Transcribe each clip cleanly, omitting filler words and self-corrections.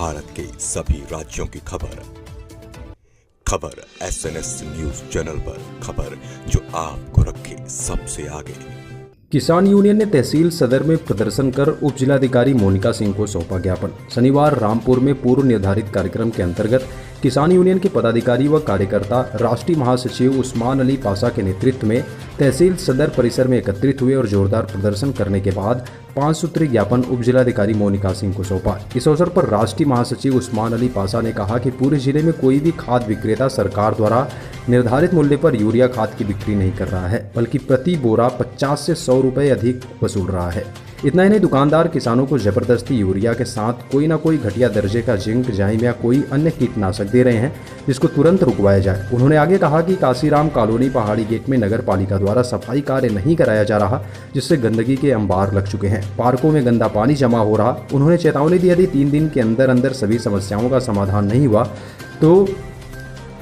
भारत के सभी राज्यों की खबर SNS न्यूज चैनल पर, खबर जो आपको रखे सबसे आगे। किसान यूनियन ने तहसील सदर में प्रदर्शन कर उप जिलाधिकारी मोनिका सिंह को सौंपा ज्ञापन। शनिवार रामपुर में पूर्व निर्धारित कार्यक्रम के अंतर्गत किसान यूनियन के पदाधिकारी व कार्यकर्ता राष्ट्रीय महासचिव उस्मान अली पाशा के नेतृत्व में तहसील सदर परिसर में एकत्रित हुए और जोरदार प्रदर्शन करने के बाद 5 सूत्रीय ज्ञापन उप जिलाधिकारी मोनिका सिंह को सौंपा। इस अवसर पर राष्ट्रीय महासचिव उस्मान अली पाशा ने कहा कि पूरे जिले में कोई भी खाद विक्रेता सरकार द्वारा निर्धारित मूल्य पर यूरिया खाद की बिक्री नहीं कर रहा है, बल्कि प्रति बोरा 50 से 100 रुपये अधिक वसूल रहा है। इतना ही नहीं, दुकानदार किसानों को जबरदस्ती यूरिया के साथ कोई ना कोई घटिया दर्जे का जिंक, जाइम या कोई अन्य कीटनाशक दे रहे हैं, जिसको तुरंत रुकवाया जाए। उन्होंने आगे कहा कि काशीराम कॉलोनी पहाड़ी गेट में नगर पालिका द्वारा सफाई कार्य नहीं कराया जा रहा, जिससे गंदगी के अंबार लग चुके हैं। पार्कों में गंदा पानी जमा हो रहा। उन्होंने चेतावनी दी, यदि 3 दिन के अंदर अंदर सभी समस्याओं का समाधान नहीं हुआ तो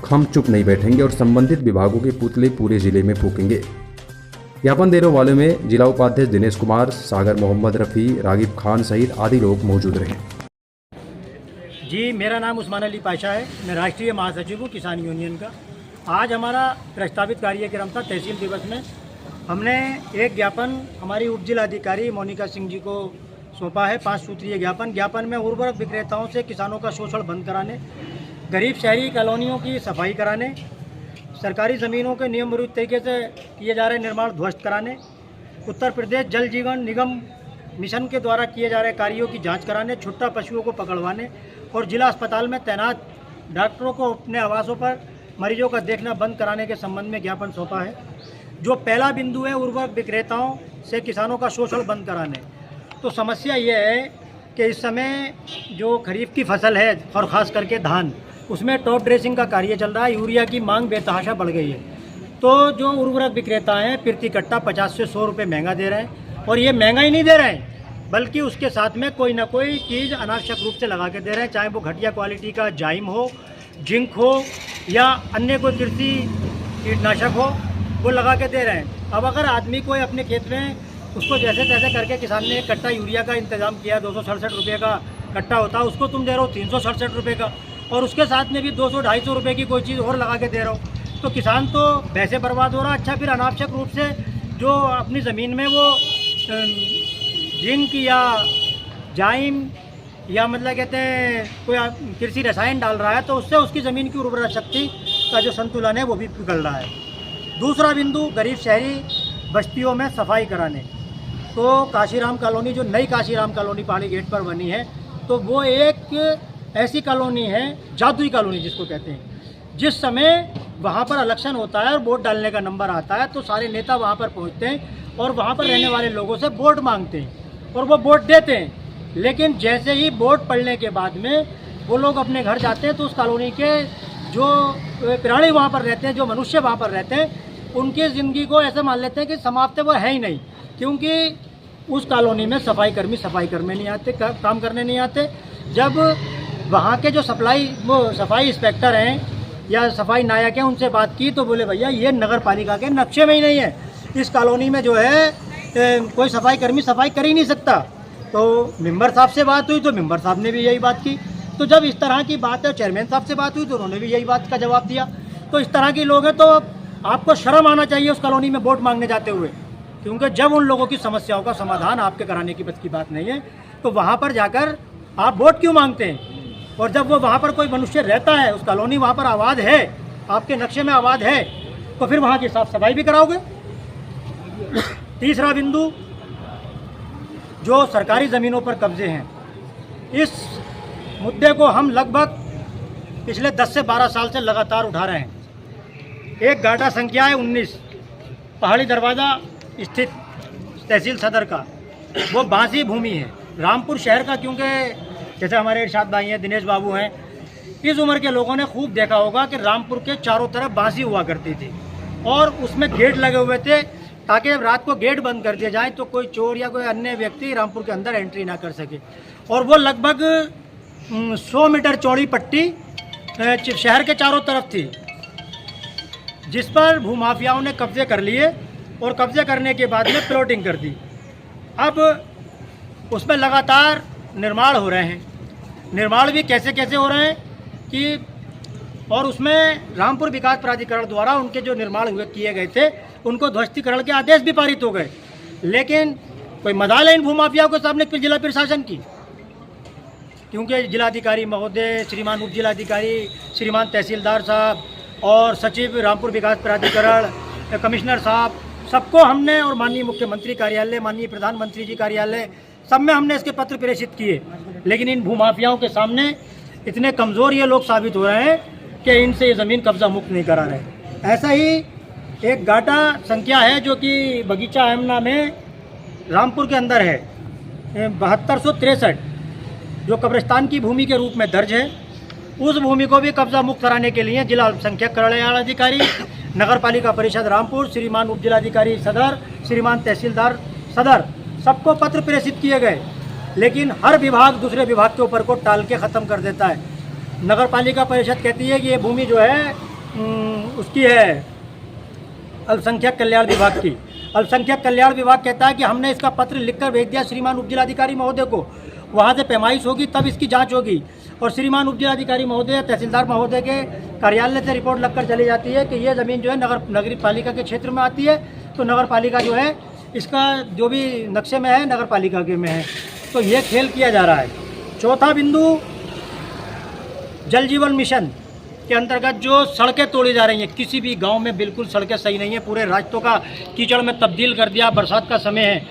हम चुप नहीं बैठेंगे और संबंधित विभागों के पुतले पूरे जिले में फूकेंगे। ज्ञापन देने वाले में जिला उपाध्यक्ष दिनेश कुमार, सागर मोहम्मद रफ़ी, रागिब खान सहित आदि लोग मौजूद रहे। जी, मेरा नाम उस्मान अली पाशा है। मैं राष्ट्रीय महासचिव हूँ किसान यूनियन का। आज हमारा प्रस्तावित कार्यक्रम था तहसील दिवस में। हमने एक ज्ञापन हमारी उप जिलाधिकारी मोनिका सिंह जी को सौंपा है, 5 सूत्रीय ज्ञापन में उर्वरक विक्रेताओं से किसानों का शोषण बंद कराने, गरीब शहरी कॉलोनियों की सफाई कराने, सरकारी ज़मीनों के नियम विरुद्ध तरीके से किए जा रहे निर्माण ध्वस्त कराने, उत्तर प्रदेश जल जीवन निगम मिशन के द्वारा किए जा रहे कार्यों की जांच कराने, छुट्टा पशुओं को पकड़वाने और जिला अस्पताल में तैनात डॉक्टरों को अपने आवासों पर मरीजों का देखना बंद कराने के संबंध में ज्ञापन सौंपा है। जो पहला बिंदु है उर्वरक विक्रेताओं से किसानों का शोषण बंद कराने, तो समस्या ये है कि इस समय जो खरीफ की फसल है और ख़ास करके धान, उसमें टॉप ड्रेसिंग का कार्य चल रहा है। यूरिया की मांग बेतहाशा बढ़ गई है, तो जो उर्वरक विक्रेता हैं प्रति कट्टा 50 से 100 रुपये महंगा दे रहे हैं। और ये महंगा ही नहीं दे रहे हैं, बल्कि उसके साथ में कोई ना कोई चीज़ अनावश्यक रूप से लगा के दे रहे हैं, चाहे वो घटिया क्वालिटी का जाइम हो, जिंक हो या अन्य कोई कृषि कीटनाशक हो, वो लगा के दे रहे हैं। अब अगर आदमी कोई अपने खेत में उसको जैसे तैसे करके किसान ने एक कट्टा यूरिया का इंतजाम किया, 267 रुपये का कट्टा होता है, उसको तुम दे रहे हो 367 रुपये का, और उसके साथ में भी 200-250 रुपये की कोई चीज़ और लगा के दे रहा हो, तो किसान तो पैसे बर्बाद हो रहा। अच्छा, फिर अनावश्यक रूप से जो अपनी ज़मीन में वो जिंक या जाइम या मतलब कहते हैं कोई कृषि रसायन डाल रहा है, तो उससे उसकी ज़मीन की उर्वरा शक्ति का जो संतुलन है वो भी बिगड़ रहा है। दूसरा बिंदु, गरीब शहरी बस्तियों में सफाई कराने। तो काशीराम कॉलोनी, जो नई काशीराम कॉलोनी पहाड़ी गेट पर बनी है, तो वो एक ऐसी कॉलोनी है, जादुई कॉलोनी जिसको कहते हैं। जिस समय वहाँ पर इलेक्शन होता है और वोट डालने का नंबर आता है, तो सारे नेता वहाँ पर पहुँचते हैं और वहाँ पर रहने वाले लोगों से वोट मांगते हैं और वो वोट देते हैं। लेकिन जैसे ही वोट पड़ने के बाद में वो लोग अपने घर जाते हैं, तो उस कॉलोनी के जो प्राणी वहाँ पर रहते हैं, जो मनुष्य वहाँ पर रहते हैं, उनकी ज़िंदगी को ऐसे मान लेते हैं कि समाप्त वो है ही नहीं, क्योंकि उस कॉलोनी में सफाई कर्मी काम करने नहीं आते। जब वहाँ के जो सफाई इंस्पेक्टर हैं या सफाई नायक हैं, उनसे बात की तो बोले भैया ये नगर पालिका के नक्शे में ही नहीं है, इस कॉलोनी में जो है कोई सफाई कर्मी सफाई कर ही नहीं सकता। तो मेंबर साहब से बात हुई तो मेंबर साहब ने भी यही बात की। तो जब इस तरह की बात है, चेयरमैन साहब से बात हुई तो उन्होंने भी यही बात का जवाब दिया। तो इस तरह के लोग हैं, तो आपको शर्म आना चाहिए उस कॉलोनी में वोट मांगने जाते हुए, क्योंकि जब उन लोगों की समस्याओं का समाधान आपके कराने की बस की बात नहीं है, तो वहाँ पर जाकर आप वोट क्यों मांगते हैं? और जब वो वहाँ पर कोई मनुष्य रहता है, उस कॉलोनी वहाँ पर आबाद है, आपके नक्शे में आबाद है, तो फिर वहाँ की साफ सफाई भी कराओगे। तीसरा बिंदु, जो सरकारी ज़मीनों पर कब्जे हैं, इस मुद्दे को हम लगभग पिछले 10 से 12 साल से लगातार उठा रहे हैं। एक गाटा संख्या है 19 पहाड़ी दरवाज़ा स्थित तहसील सदर का, वो बांसी भूमि है रामपुर शहर का, क्योंकि जैसे हमारे इरशाद भाई हैं, दिनेश बाबू हैं, इस उम्र के लोगों ने खूब देखा होगा कि रामपुर के चारों तरफ बांसी हुआ करती थी और उसमें गेट लगे हुए थे, ताकि रात को गेट बंद कर दिया जाए तो कोई चोर या कोई अन्य व्यक्ति रामपुर के अंदर एंट्री ना कर सके। और वो लगभग 100 मीटर चौड़ी पट्टी शहर के चारों तरफ थी, जिस पर भूमाफियाओं ने कब्जे कर लिए और कब्जे करने के बाद में प्लॉटिंग कर दी। अब उसमें लगातार निर्माण हो रहे हैं निर्माण भी कैसे कैसे हो रहे हैं कि, और उसमें रामपुर विकास प्राधिकरण द्वारा उनके जो निर्माण हुए किए गए थे उनको ध्वस्तीकरण के आदेश भी पारित हो गए, लेकिन कोई मदाल है इन भूमाफियाओं के सामने जिला प्रशासन की? क्योंकि जिलाधिकारी महोदय, श्रीमान उप जिलाधिकारी, श्रीमान तहसीलदार साहब और सचिव रामपुर विकास प्राधिकरण, कमिश्नर साहब, सबको हमने, और माननीय मुख्यमंत्री कार्यालय, माननीय प्रधानमंत्री जी कार्यालय, सब में हमने इसके पत्र प्रेषित किए, लेकिन इन भूमाफियाओं के सामने इतने कमज़ोर ये लोग साबित हो रहे हैं कि इनसे ये ज़मीन कब्जा मुक्त नहीं करा रहे। ऐसा ही एक गाटा संख्या है जो कि बगीचा आमना में रामपुर के अंदर है, 7263, जो कब्रिस्तान की भूमि के रूप में दर्ज है। उस भूमि को भी कब्जा मुक्त कराने के लिए जिला अल्पसंख्यक कल्याण अधिकारी, नगर पालिका परिषद रामपुर, श्रीमान उप जिलाधिकारी सदर, श्रीमान तहसीलदार सदर, सबको पत्र प्रेषित किए गए, लेकिन हर विभाग दूसरे विभाग के ऊपर को टाल के ख़त्म कर देता है। नगर पालिका परिषद कहती है कि ये भूमि जो है उसकी है अल्पसंख्यक कल्याण विभाग की। अल्पसंख्यक कल्याण विभाग कहता है कि हमने इसका पत्र लिखकर भेज दिया श्रीमान उप जिलाधिकारी महोदय को, वहाँ से पैमाइश होगी तब इसकी जांच होगी, और श्रीमान उप जिलाधिकारी महोदय, तहसीलदार महोदय के कार्यालय से रिपोर्ट लगकर चली जाती है कि ये ज़मीन जो है नगर पालिका के क्षेत्र में आती है, तो नगर पालिका जो है इसका जो भी नक्शे में है नगर पालिका के में है। तो ये खेल किया जा रहा है। चौथा बिंदु, जल जीवन मिशन के अंतर्गत जो सड़कें तोड़ी जा रही हैं, किसी भी गांव में बिल्कुल सड़कें सही नहीं है, पूरे रास्तों का कीचड़ में तब्दील कर दिया। बरसात का समय है,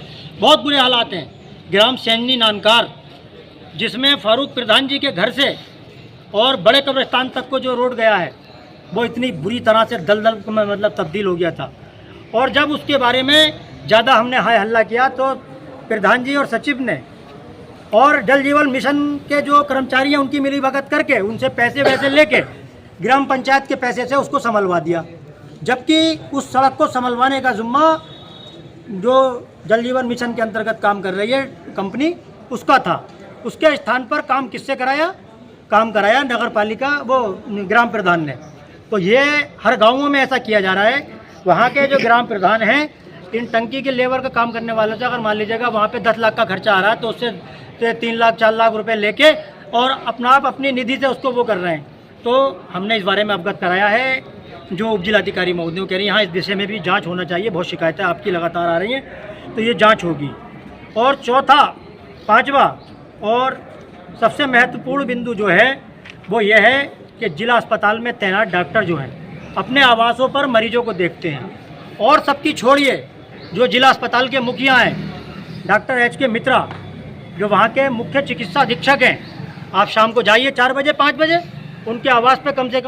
बहुत बुरे हालात हैं। ग्राम सैनी नानकार, जिसमें फारूक प्रधान जी के घर से और बड़े कब्रिस्तान तक को जो रोड गया है, वो इतनी बुरी तरह से दलदल में मतलब तब्दील हो गया था। और जब उसके बारे में ज़्यादा हमने हाय हल्ला किया तो प्रधान जी और सचिव ने और जल जीवन मिशन के जो कर्मचारी हैं उनकी मिलीभगत करके उनसे पैसे वैसे लेके ग्राम पंचायत के पैसे से उसको संभलवा दिया, जबकि उस सड़क को संभलवाने का जिम्मा जो जल जीवन मिशन के अंतर्गत काम कर रही है कंपनी उसका था। उसके स्थान पर काम किससे कराया? काम कराया नगर पालिका, वो ग्राम प्रधान ने। तो ये हर गाँवों में ऐसा किया जा रहा है। वहाँ के जो ग्राम प्रधान हैं, इन टंकी के लेबर का काम करने वालों से अगर मान लीजिएगा वहाँ पे 10 लाख का खर्चा आ रहा है, तो उससे 3 लाख 4 लाख रुपए लेके और अपना आप अपनी निधि से उसको वो कर रहे हैं। तो हमने इस बारे में अवगत कराया है, जो उप जिलाधिकारी महोदय कह रही हैं, हाँ इस दिशा में भी जांच होना चाहिए, बहुत शिकायतें आपकी लगातार आ रही हैं, तो ये जांच होगी। और चौथा, पांचवा और सबसे महत्वपूर्ण बिंदु जो है वो ये है कि जिला अस्पताल में तैनात डॉक्टर जो हैं अपने आवासों पर मरीजों को देखते हैं। और सबकी छोड़िए, जो जिला अस्पताल के मुखिया हैं डॉक्टर HK मित्रा, जो वहाँ के मुख्य चिकित्सा अधीक्षक हैं, आप शाम को जाइए 4 बजे 5 बजे उनके आवास पे कम से कम